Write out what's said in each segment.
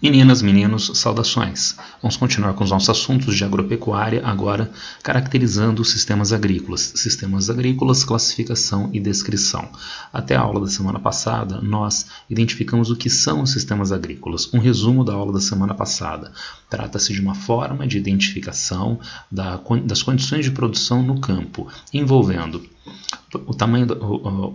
Meninas, meninos, saudações! Vamos continuar com os nossos assuntos de agropecuária, agora caracterizando os sistemas agrícolas. Sistemas agrícolas, classificação e descrição. Até a aula da semana passada, nós identificamos o que são os sistemas agrícolas. Um resumo da aula da semana passada. Trata-se de uma forma de identificação das condições de produção no campo, envolvendo o tamanho,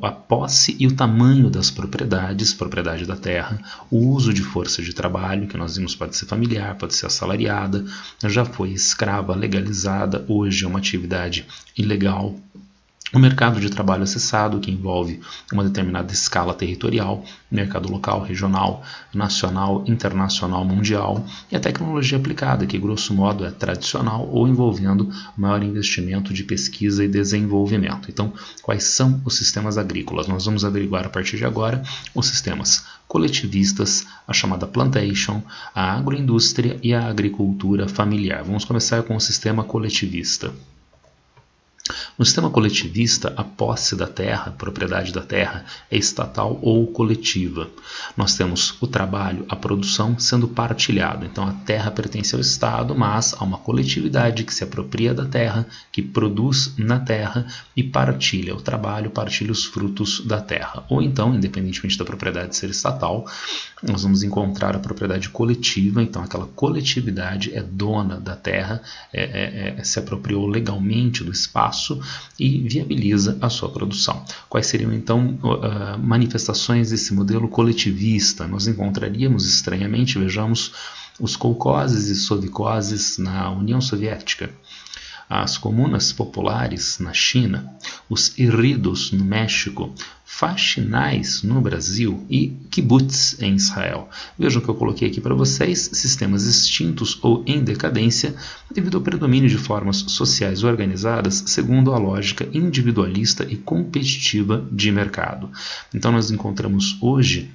a posse e o tamanho das propriedades, propriedade da terra, o uso de força de trabalho, que nós vimos pode ser familiar, pode ser assalariada, já foi escrava, legalizada, hoje é uma atividade ilegal. O mercado de trabalho acessado, que envolve uma determinada escala territorial, mercado local, regional, nacional, internacional, mundial, e a tecnologia aplicada, que grosso modo é tradicional ou envolvendo maior investimento de pesquisa e desenvolvimento. Então, quais são os sistemas agrícolas? Nós vamos averiguar a partir de agora os sistemas coletivistas, a chamada plantation, a agroindústria e a agricultura familiar. Vamos começar com o sistema coletivista. No sistema coletivista, a posse da terra, a propriedade da terra, é estatal ou coletiva. Nós temos o trabalho, a produção sendo partilhado. Então a terra pertence ao Estado, mas há uma coletividade que se apropria da terra, que produz na terra e partilha o trabalho, partilha os frutos da terra. Ou então, independentemente da propriedade ser estatal, nós vamos encontrar a propriedade coletiva. Então aquela coletividade é dona da terra, se apropriou legalmente do espaço e viabiliza a sua produção. Quais seriam então manifestações desse modelo coletivista? Nós encontraríamos estranhamente, vejamos, os kolkhozes e sovkhozes na União Soviética, as comunas populares na China, os irridos no México, faxinais no Brasil e kibbutz em Israel. Vejam que eu coloquei aqui para vocês sistemas extintos ou em decadência devido ao predomínio de formas sociais organizadas segundo a lógica individualista e competitiva de mercado. Então nós encontramos hoje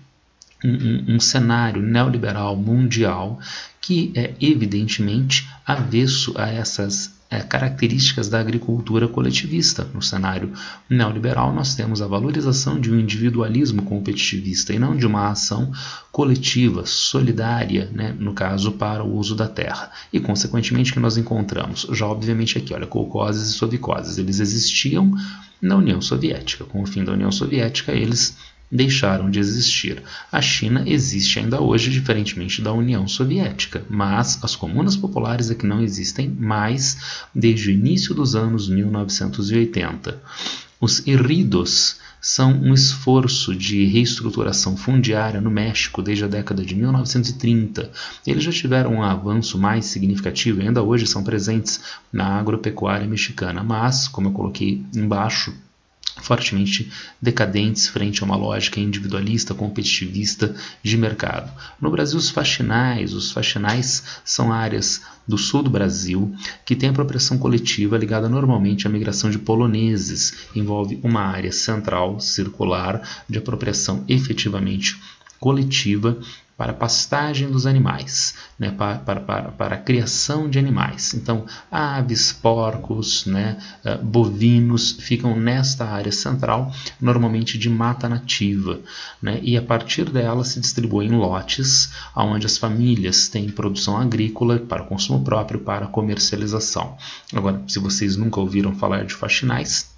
um cenário neoliberal mundial que é evidentemente avesso a essas características da agricultura coletivista. No cenário neoliberal nós temos a valorização de um individualismo competitivista e não de uma ação coletiva, solidária, né, no caso para o uso da terra. E consequentemente que nós encontramos, já obviamente aqui, olha, kolkhozes e sovkhozes, eles existiam na União Soviética. Com o fim da União Soviética eles deixaram de existir. A China existe ainda hoje, diferentemente da União Soviética, mas as comunas populares é que não existem mais desde o início dos anos 1980. Os irridos são um esforço de reestruturação fundiária no México desde a década de 1930. Eles já tiveram um avanço mais significativo e ainda hoje são presentes na agropecuária mexicana, mas, como eu coloquei embaixo, fortemente decadentes frente a uma lógica individualista, competitivista de mercado. No Brasil, os faxinais são áreas do sul do Brasil que têm apropriação coletiva ligada normalmente à migração de poloneses. Envolve uma área central, circular, de apropriação efetivamente coletiva para a pastagem dos animais, né, para a criação de animais. Então, aves, porcos, né, bovinos ficam nesta área central, normalmente de mata nativa, né, e a partir dela se distribuem lotes, onde as famílias têm produção agrícola para o consumo próprio, para a comercialização. Agora, se vocês nunca ouviram falar de faxinais,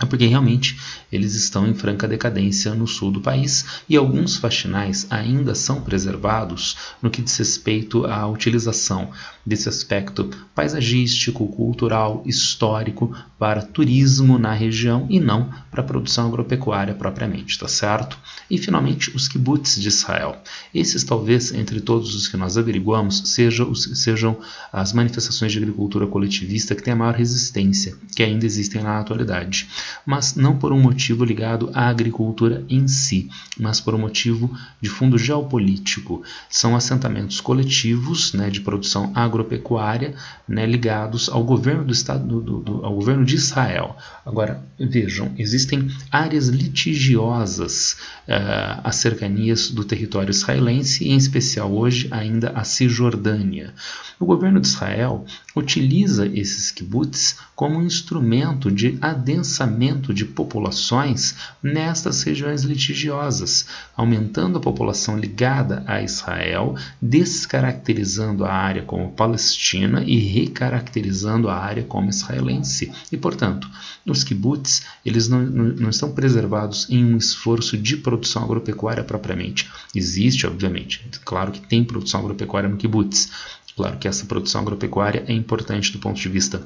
é porque realmente eles estão em franca decadência no sul do país e alguns faxinais ainda são preservados no que diz respeito à utilização desse aspecto paisagístico, cultural, histórico para turismo na região e não para a produção agropecuária propriamente, tá certo? E finalmente os kibbutz de Israel. Esses talvez entre todos os que nós averiguamos sejam as manifestações de agricultura coletivista que têm a maior resistência, que ainda existem na atualidade. Mas não por um motivo ligado à agricultura em si, mas por um motivo de fundo geopolítico. São assentamentos coletivos, né, de produção agropecuária, né, ligados ao governo do Estado, ao governo de Israel. Agora, vejam, existem áreas litigiosas às cercanias do território israelense, e em especial hoje ainda a Cisjordânia. O governo de Israel utiliza esses kibbutz como um instrumento de adensamento adensamento de populações nestas regiões litigiosas, aumentando a população ligada a Israel, descaracterizando a área como palestina e recaracterizando a área como israelense. E, portanto, os kibbutz, eles não estão preservados em um esforço de produção agropecuária propriamente. Existe, obviamente, claro que tem produção agropecuária no kibbutz. Claro que essa produção agropecuária é importante do ponto de vista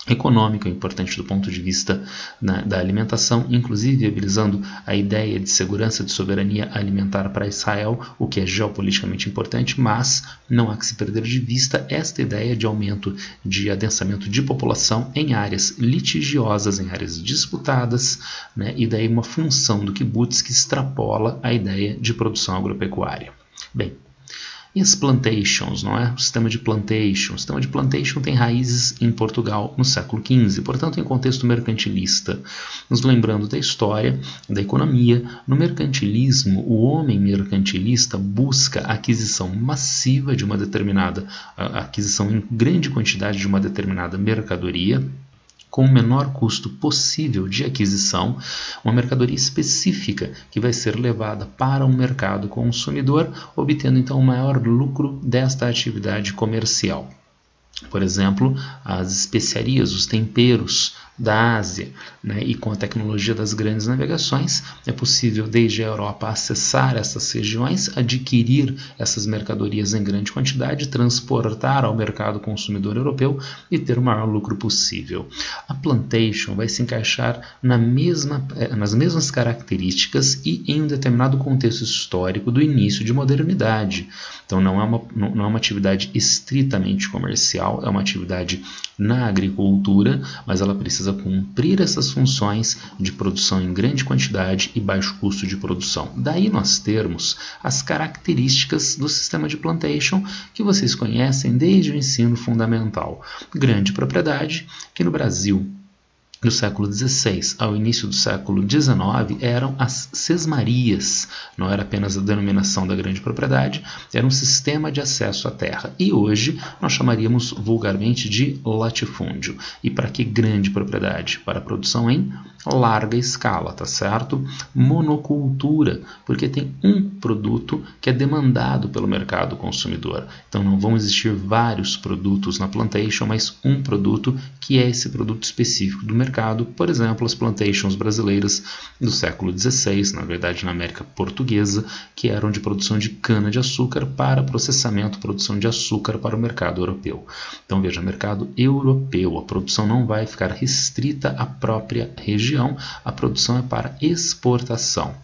econômico, é importante do ponto de vista da alimentação, inclusive viabilizando a ideia de segurança de soberania alimentar para Israel, o que é geopoliticamente importante, mas não há que se perder de vista esta ideia de aumento de adensamento de população em áreas litigiosas, em áreas disputadas, né, e daí uma função do kibbutz que extrapola a ideia de produção agropecuária. Bem, e as plantations, não é? O sistema de plantation. O sistema de plantation tem raízes em Portugal no século XV, portanto, em contexto mercantilista. Nos lembrando da história, da economia, no mercantilismo, o homem mercantilista busca a aquisição massiva de uma determinada, a aquisição em grande quantidade de uma determinada mercadoria, com o menor custo possível de aquisição, uma mercadoria específica que vai ser levada para um mercado consumidor, obtendo então o maior lucro desta atividade comercial. Por exemplo, as especiarias, os temperos da Ásia, né? E com a tecnologia das grandes navegações é possível desde a Europa acessar essas regiões, adquirir essas mercadorias em grande quantidade, transportar ao mercado consumidor europeu e ter o maior lucro possível. A plantation vai se encaixar nas mesmas características e em um determinado contexto histórico do início de modernidade. Então não é uma atividade estritamente comercial, é uma atividade na agricultura, mas ela precisa cumprir essas funções de produção em grande quantidade e baixo custo de produção. Daí nós termos as características do sistema de plantation que vocês conhecem desde o ensino fundamental. Grande propriedade, que no Brasil do século XVI ao início do século XIX eram as sesmarias, não era apenas a denominação da grande propriedade, era um sistema de acesso à terra. E hoje nós chamaríamos vulgarmente de latifúndio. E para que grande propriedade? Para a produção em larga escala, tá certo? Monocultura, porque tem um produto que é demandado pelo mercado consumidor. Então não vão existir vários produtos na plantation, mas um produto que é esse produto específico do mercado. Por exemplo, as plantations brasileiras do século XVI, na verdade na América Portuguesa, que eram de produção de cana-de-açúcar para processamento, produção de açúcar para o mercado europeu. Então veja, mercado europeu, a produção não vai ficar restrita à própria região, a produção é para exportação.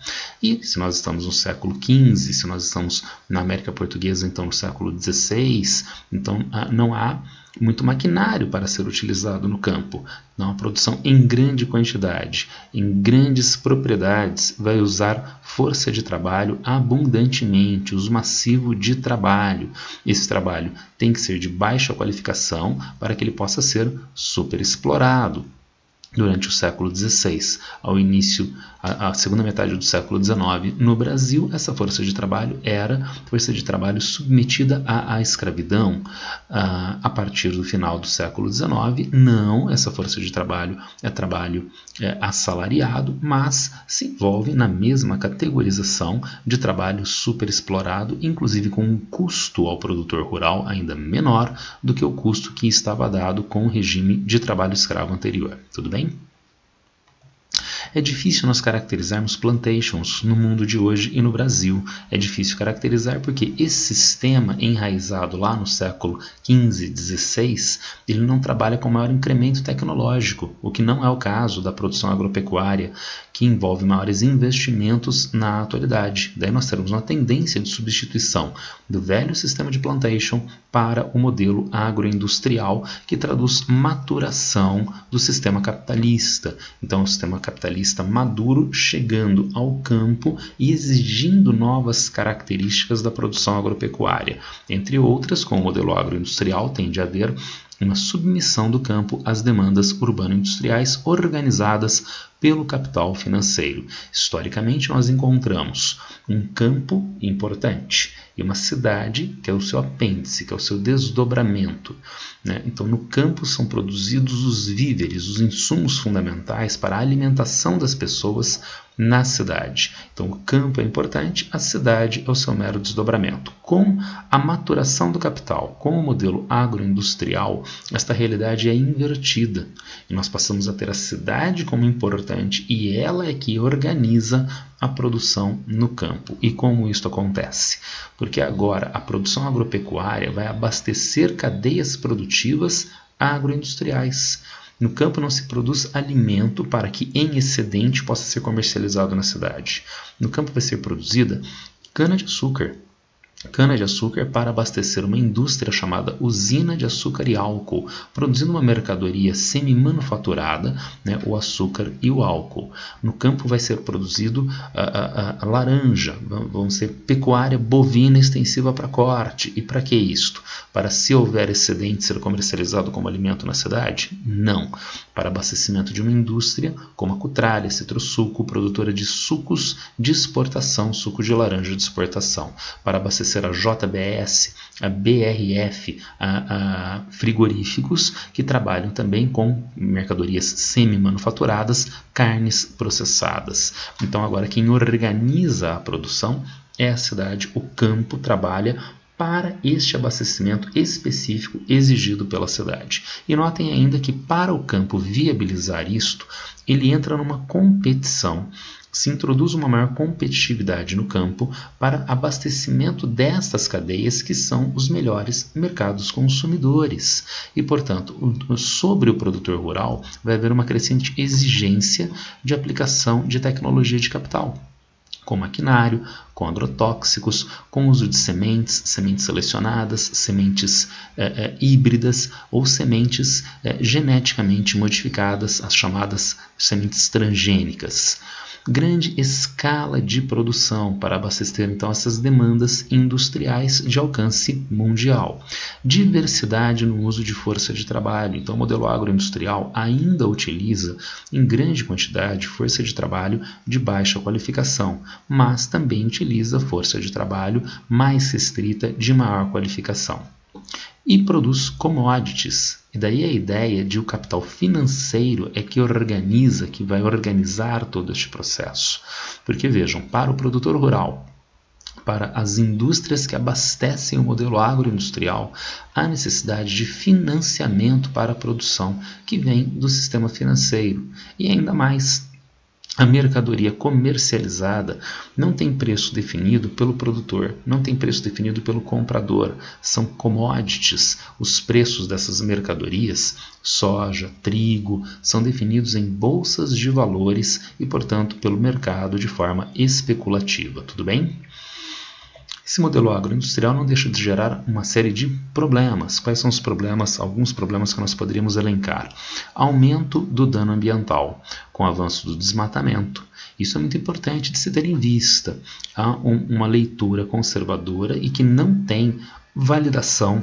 E se nós estamos no século XV, se nós estamos na América Portuguesa, então no século XVI, então não há muito maquinário para ser utilizado no campo. Não, a produção em grande quantidade, em grandes propriedades, vai usar força de trabalho abundantemente, uso massivo de trabalho. Esse trabalho tem que ser de baixa qualificação para que ele possa ser superexplorado. Durante o século XVI, ao início, a segunda metade do século XIX, no Brasil, essa força de trabalho era força de trabalho submetida à escravidão. A partir do final do século XIX, não, essa força de trabalho é trabalho assalariado, mas se envolve na mesma categorização de trabalho superexplorado, inclusive com um custo ao produtor rural ainda menor do que o custo que estava dado com o regime de trabalho escravo anterior. Tudo bem? É difícil nós caracterizarmos plantations no mundo de hoje e no Brasil. É difícil caracterizar porque esse sistema enraizado lá no século XV, XVI, ele não trabalha com maior incremento tecnológico, o que não é o caso da produção agropecuária, que envolve maiores investimentos na atualidade. Daí nós teremos uma tendência de substituição do velho sistema de plantation para o modelo agroindustrial, que traduz maturação do sistema capitalista. Então, o sistema capitalista maduro chegando ao campo e exigindo novas características da produção agropecuária. Entre outras, com o modelo agroindustrial tende a haver uma submissão do campo às demandas urbano-industriais organizadas pelo capital financeiro. Historicamente, nós encontramos um campo importante e uma cidade que é o seu apêndice, que é o seu desdobramento, né? Então, no campo são produzidos os víveres, os insumos fundamentais para a alimentação das pessoas na cidade. Então, o campo é importante, a cidade é o seu mero desdobramento. Com a maturação do capital, com o modelo agroindustrial, esta realidade é invertida e nós passamos a ter a cidade como importante e ela é que organiza a produção no campo. E como isso acontece? Porque agora a produção agropecuária vai abastecer cadeias produtivas agroindustriais. No campo não se produz alimento para que em excedente possa ser comercializado na cidade. No campo vai ser produzida cana-de-açúcar. Cana-de-açúcar para abastecer uma indústria chamada usina de açúcar e álcool, produzindo uma mercadoria semi-manufaturada, né, o açúcar e o álcool. No campo vai ser produzido a laranja, vão ser pecuária bovina extensiva para corte. E para que isto? Para, se houver excedente, ser comercializado como alimento na cidade? Não. Para abastecimento de uma indústria como a Cutralha, Citrosuco, produtora de sucos de exportação, suco de laranja de exportação. Para abastecer a JBS, a BRF, a frigoríficos que trabalham também com mercadorias semi-manufaturadas, carnes processadas. Então agora quem organiza a produção é a cidade, o campo trabalha para este abastecimento específico exigido pela cidade. E notem ainda que para o campo viabilizar isto, ele entra numa competição. Se introduz uma maior competitividade no campo para abastecimento destas cadeias que são os melhores mercados consumidores. E, portanto, sobre o produtor rural vai haver uma crescente exigência de aplicação de tecnologia de capital, com maquinário, com agrotóxicos, com uso de sementes, sementes selecionadas, sementes híbridas ou sementes geneticamente modificadas, as chamadas sementes transgênicas. Grande escala de produção para abastecer então essas demandas industriais de alcance mundial. Diversidade no uso de força de trabalho. Então o modelo agroindustrial ainda utiliza em grande quantidade força de trabalho de baixa qualificação, mas também utiliza força de trabalho mais restrita de maior qualificação. E produz commodities. E daí a ideia de o capital financeiro é que organiza, que vai organizar todo este processo. Porque vejam, para o produtor rural, para as indústrias que abastecem o modelo agroindustrial, há necessidade de financiamento para a produção que vem do sistema financeiro. E ainda mais, a mercadoria comercializada não tem preço definido pelo produtor, não tem preço definido pelo comprador. São commodities. Os preços dessas mercadorias, soja, trigo, são definidos em bolsas de valores e, portanto, pelo mercado de forma especulativa. Tudo bem? Esse modelo agroindustrial não deixa de gerar uma série de problemas. Quais são os problemas? Alguns problemas que nós poderíamos elencar. Aumento do dano ambiental, com o avanço do desmatamento. Isso é muito importante de se ter em vista. Há uma leitura conservadora e que não tem validação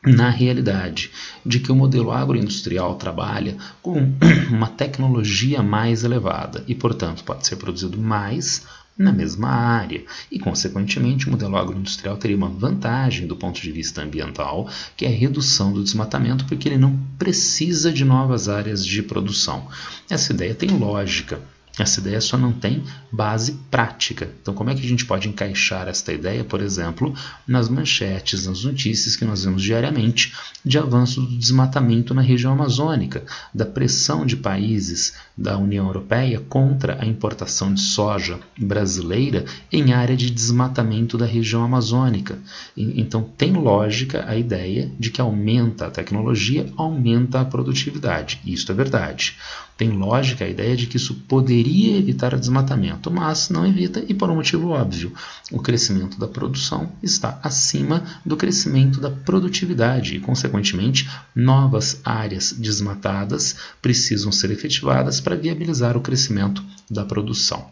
na realidade, de que o modelo agroindustrial trabalha com uma tecnologia mais elevada e, portanto, pode ser produzido mais na mesma área e, consequentemente, o modelo agroindustrial teria uma vantagem do ponto de vista ambiental, que é a redução do desmatamento, porque ele não precisa de novas áreas de produção. Essa ideia tem lógica. Essa ideia só não tem base prática. Então, como é que a gente pode encaixar esta ideia, por exemplo, nas manchetes, nas notícias que nós vemos diariamente de avanço do desmatamento na região amazônica, da pressão de países da União Europeia contra a importação de soja brasileira em área de desmatamento da região amazônica? Então, tem lógica a ideia de que aumenta a tecnologia, aumenta a produtividade. Isso é verdade. Tem lógica a ideia de que isso poderia evitar o desmatamento, mas não evita e por um motivo óbvio. O crescimento da produção está acima do crescimento da produtividade e, consequentemente, novas áreas desmatadas precisam ser efetivadas para viabilizar o crescimento da produção.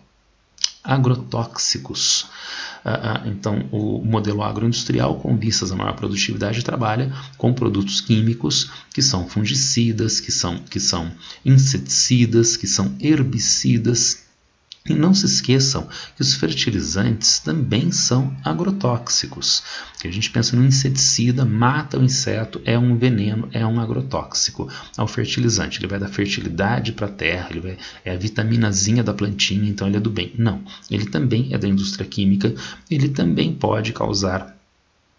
Agrotóxicos. Então, o modelo agroindustrial, com vistas a maior produtividade, trabalha com produtos químicos que são fungicidas, que são inseticidas, que são herbicidas, E não se esqueçam que os fertilizantes também são agrotóxicos. Que a gente pensa no inseticida, mata o inseto, é um veneno, é um agrotóxico. O fertilizante, ele vai dar fertilidade para a terra, é a vitaminazinha da plantinha, então ele é do bem. Não, ele também é da indústria química, ele também pode causar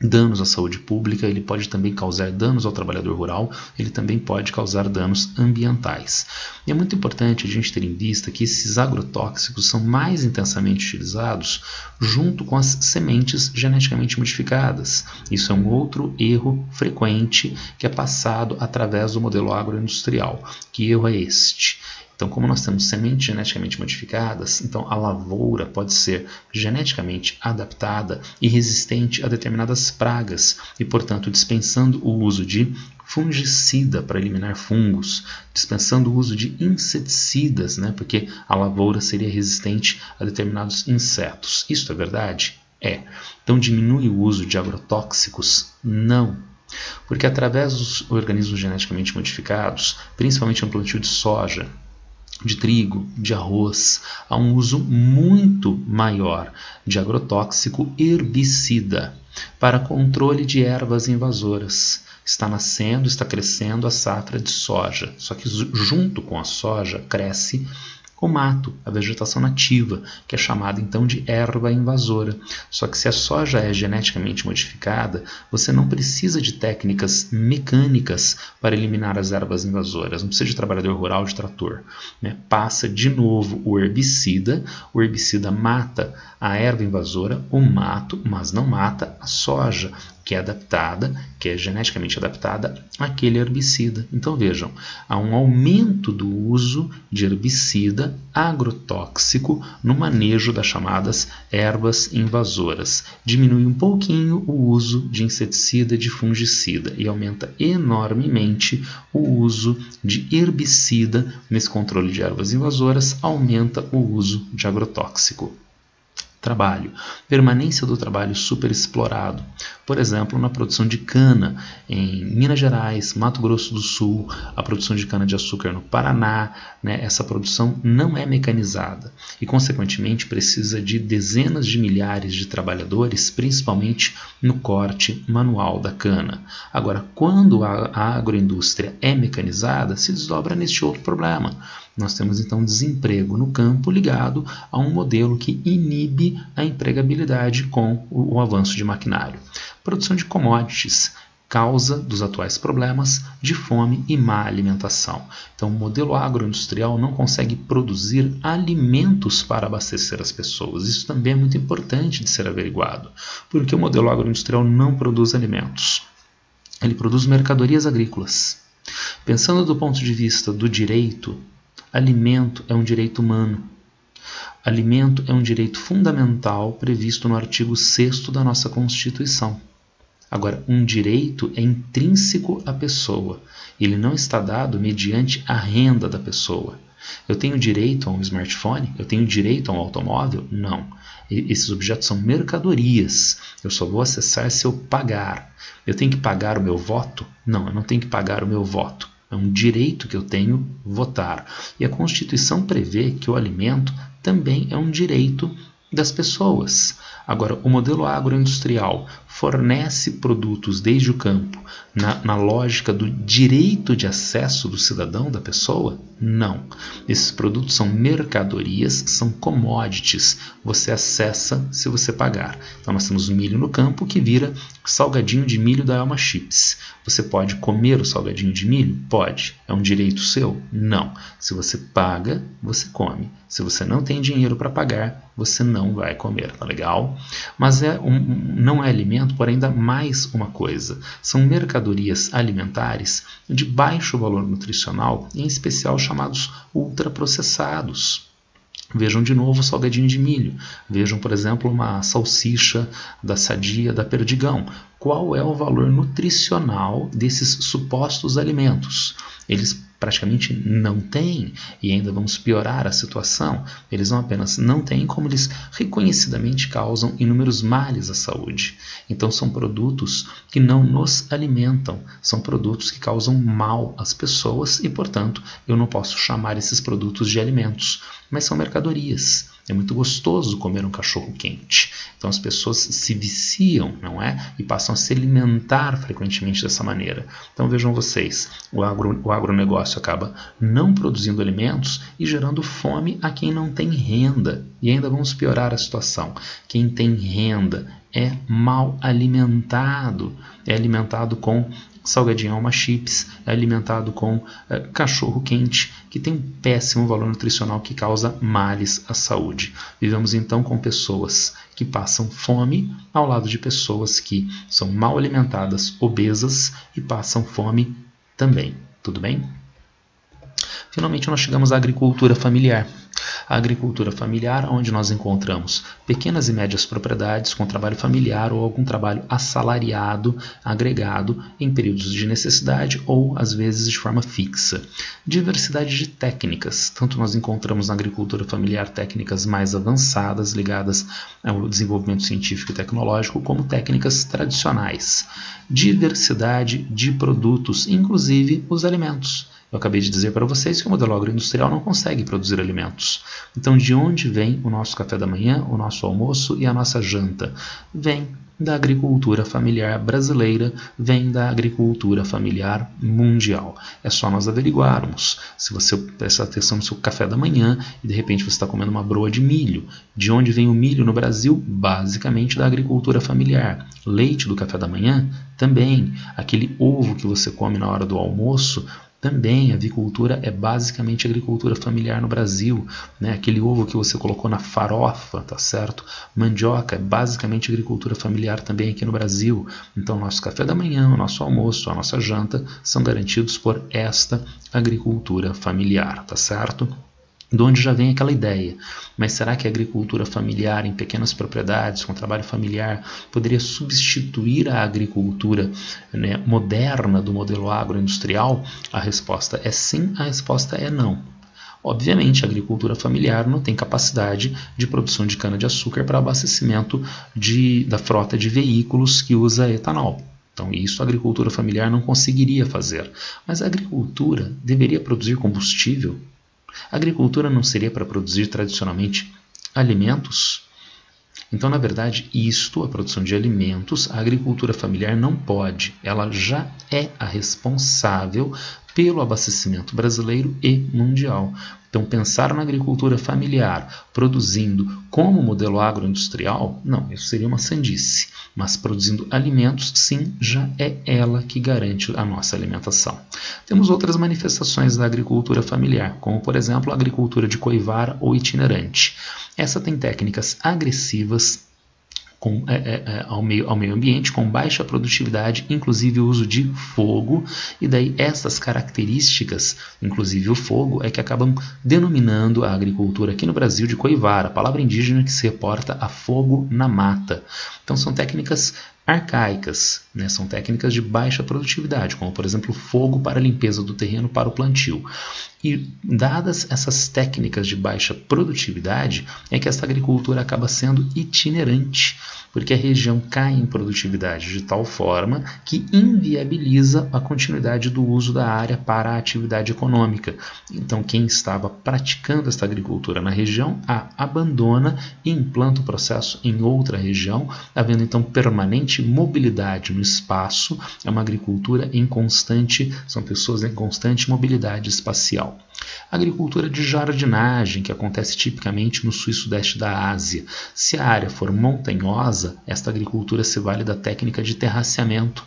danos à saúde pública, ele pode também causar danos ao trabalhador rural, ele também pode causar danos ambientais. E é muito importante a gente ter em vista que esses agrotóxicos são mais intensamente utilizados junto com as sementes geneticamente modificadas. Isso é um outro erro frequente que é passado através do modelo agroindustrial. Que erro é este? Então, como nós temos sementes geneticamente modificadas, então a lavoura pode ser geneticamente adaptada e resistente a determinadas pragas e, portanto, dispensando o uso de fungicida para eliminar fungos, dispensando o uso de inseticidas, porque a lavoura seria resistente a determinados insetos. Isso é verdade? É. Então, diminui o uso de agrotóxicos? Não. Porque através dos organismos geneticamente modificados, principalmente no plantio de soja, de trigo, de arroz, há um uso muito maior de agrotóxico herbicida para controle de ervas invasoras. Está nascendo, está crescendo a safra de soja, só que junto com a soja cresce o mato, a vegetação nativa, que é chamada então de erva invasora. Só que se a soja é geneticamente modificada, você não precisa de técnicas mecânicas para eliminar as ervas invasoras, não precisa de trabalhador rural, de trator. Passa de novo o herbicida mata a erva invasora, o mato, mas não mata a soja, que é adaptada, que é geneticamente adaptada àquele herbicida. Então vejam, há um aumento do uso de herbicida agrotóxico no manejo das chamadas ervas invasoras. Diminui um pouquinho o uso de inseticida, de fungicida e aumenta enormemente o uso de herbicida nesse controle de ervas invasoras, aumenta o uso de agrotóxico. Trabalho. Permanência do trabalho superexplorado. Por exemplo, na produção de cana em Minas Gerais, Mato Grosso do Sul, a produção de cana-de-açúcar no Paraná, essa produção não é mecanizada e, consequentemente, precisa de dezenas de milhares de trabalhadores, principalmente no corte manual da cana. Agora, quando a agroindústria é mecanizada, se desdobra neste outro problema. Nós temos então desemprego no campo ligado a um modelo que inibe a empregabilidade com o avanço de maquinário. Produção de commodities, causa dos atuais problemas de fome e má alimentação. Então, o modelo agroindustrial não consegue produzir alimentos para abastecer as pessoas. Isso também é muito importante de ser averiguado, porque o modelo agroindustrial não produz alimentos. Ele produz mercadorias agrícolas. Pensando do ponto de vista do direito, alimento é um direito humano. Alimento é um direito fundamental previsto no artigo 6º da nossa Constituição. Agora, um direito é intrínseco à pessoa. Ele não está dado mediante a renda da pessoa. Eu tenho direito a um smartphone? Eu tenho direito a um automóvel? Não. Esses objetos são mercadorias. Eu só vou acessar se eu pagar. Eu tenho que pagar o meu voto? Não, eu não tenho que pagar o meu voto. É um direito que eu tenho votar. E a Constituição prevê que o alimento também é um direito das pessoas. Agora, o modelo agroindustrial fornece produtos desde o campo na lógica do direito de acesso do cidadão, da pessoa? Não. Esses produtos são mercadorias, são commodities. Você acessa se você pagar. Então, nós temos milho no campo que vira salgadinho de milho da Elma Chips. Você pode comer o salgadinho de milho? Pode. É um direito seu? Não. Se você paga, você come. Se você não tem dinheiro para pagar, você não vai comer, tá legal? Mas não é alimento por ainda mais uma coisa. São mercadorias alimentares de baixo valor nutricional, em especial chamados ultraprocessados. Vejam de novo o salgadinho de milho. Vejam, por exemplo, uma salsicha da Sadia, da Perdigão. Qual é o valor nutricional desses supostos alimentos? Eles praticamente não têm, e ainda vamos piorar a situação. Eles não apenas não têm, como eles reconhecidamente causam inúmeros males à saúde. Então são produtos que não nos alimentam, são produtos que causam mal às pessoas e, portanto, eu não posso chamar esses produtos de alimentos, mas são mercadorias. É muito gostoso comer um cachorro quente. Então as pessoas se viciam, não é? E passam a se alimentar frequentemente dessa maneira. Então vejam vocês, o agronegócio acaba não produzindo alimentos e gerando fome a quem não tem renda. E ainda vamos piorar a situação. Quem tem renda é mal alimentado. É alimentado com salgadinho Alma Chips, é alimentado com cachorro quente, que tem um péssimo valor nutricional que causa males à saúde. Vivemos então com pessoas que passam fome ao lado de pessoas que são mal alimentadas, obesas e passam fome também. Tudo bem? Finalmente nós chegamos à agricultura familiar. A agricultura familiar, onde nós encontramos pequenas e médias propriedades com trabalho familiar ou algum trabalho assalariado, agregado em períodos de necessidade ou às vezes de forma fixa. Diversidade de técnicas, tanto nós encontramos na agricultura familiar técnicas mais avançadas ligadas ao desenvolvimento científico e tecnológico, como técnicas tradicionais. Diversidade de produtos, inclusive os alimentos. Eu acabei de dizer para vocês que o modelo agroindustrial não consegue produzir alimentos. Então, de onde vem o nosso café da manhã, o nosso almoço e a nossa janta? Vem da agricultura familiar brasileira, vem da agricultura familiar mundial. É só nós averiguarmos. Se você prestar atenção no seu café da manhã e de repente você está comendo uma broa de milho. De onde vem o milho no Brasil? Basicamente da agricultura familiar. Leite do café da manhã? Também. Aquele ovo que você come na hora do almoço? Também, a avicultura é basicamente agricultura familiar no Brasil, né? Aquele ovo que você colocou na farofa, tá certo? Mandioca é basicamente agricultura familiar também aqui no Brasil. Então, nosso café da manhã, o nosso almoço, a nossa janta são garantidos por esta agricultura familiar, tá certo? De onde já vem aquela ideia. Mas será que a agricultura familiar em pequenas propriedades, com trabalho familiar, poderia substituir a agricultura, né, moderna do modelo agroindustrial? A resposta é sim, a resposta é não. Obviamente, a agricultura familiar não tem capacidade de produção de cana-de-açúcar para abastecimento da frota de veículos que usa etanol. Então, isso a agricultura familiar não conseguiria fazer. Mas a agricultura deveria produzir combustível? A agricultura não seria para produzir tradicionalmente alimentos? Então, na verdade, a produção de alimentos, a agricultura familiar não pode. Ela já é a responsável pelo abastecimento brasileiro e mundial. Então, pensar na agricultura familiar produzindo como modelo agroindustrial, não, isso seria uma sandice. Mas produzindo alimentos, sim, já é ela que garante a nossa alimentação. Temos outras manifestações da agricultura familiar, como, por exemplo, a agricultura de coivara ou itinerante. Essa tem técnicas agressivas ao meio ambiente, com baixa produtividade, inclusive o uso de fogo, e daí essas características, inclusive o fogo, é que acabam denominando a agricultura aqui no Brasil de coivara, palavra indígena que se reporta a fogo na mata. Então são técnicas arcaicas, né? São técnicas de baixa produtividade, como por exemplo fogo para a limpeza do terreno para o plantio. E dadas essas técnicas de baixa produtividade, é que essa agricultura acaba sendo itinerante, porque a região cai em produtividade de tal forma que inviabiliza a continuidade do uso da área para a atividade econômica. Então quem estava praticando esta agricultura na região a abandona e implanta o processo em outra região, havendo então permanente mobilidade no espaço. É uma agricultura em constante, são pessoas em constante mobilidade espacial. A agricultura de jardinagem, que acontece tipicamente no sul e sudeste da Ásia. Se a área for montanhosa, esta agricultura se vale da técnica de terraceamento.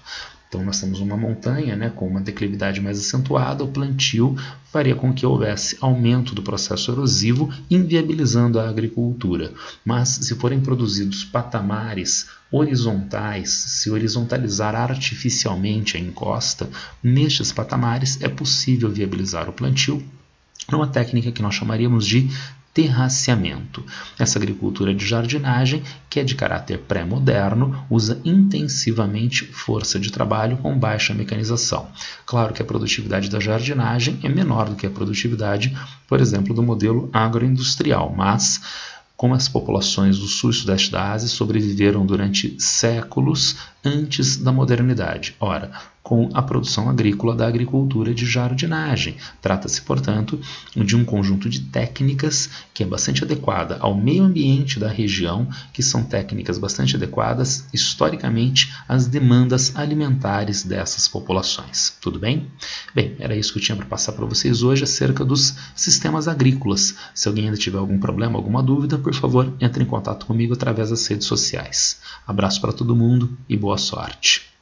Então nós temos uma montanha, né, com uma declividade mais acentuada, o plantio faria com que houvesse aumento do processo erosivo, inviabilizando a agricultura. Mas se forem produzidos patamares horizontais, se horizontalizar artificialmente a encosta, nestes patamares é possível viabilizar o plantio numa técnica que nós chamaríamos de terraceamento. Essa agricultura de jardinagem, que é de caráter pré-moderno, usa intensivamente força de trabalho com baixa mecanização. Claro que a produtividade da jardinagem é menor do que a produtividade, por exemplo, do modelo agroindustrial, mas como as populações do sul e sudeste da Ásia sobreviveram durante séculos antes da modernidade? Ora, com a produção agrícola da agricultura de jardinagem. Trata-se, portanto, de um conjunto de técnicas que é bastante adequada ao meio ambiente da região, que são técnicas bastante adequadas, historicamente, às demandas alimentares dessas populações. Tudo bem? Bem, era isso que eu tinha para passar para vocês hoje acerca dos sistemas agrícolas. Se alguém ainda tiver algum problema, alguma dúvida, por favor, entre em contato comigo através das redes sociais. Abraço para todo mundo e boa sorte!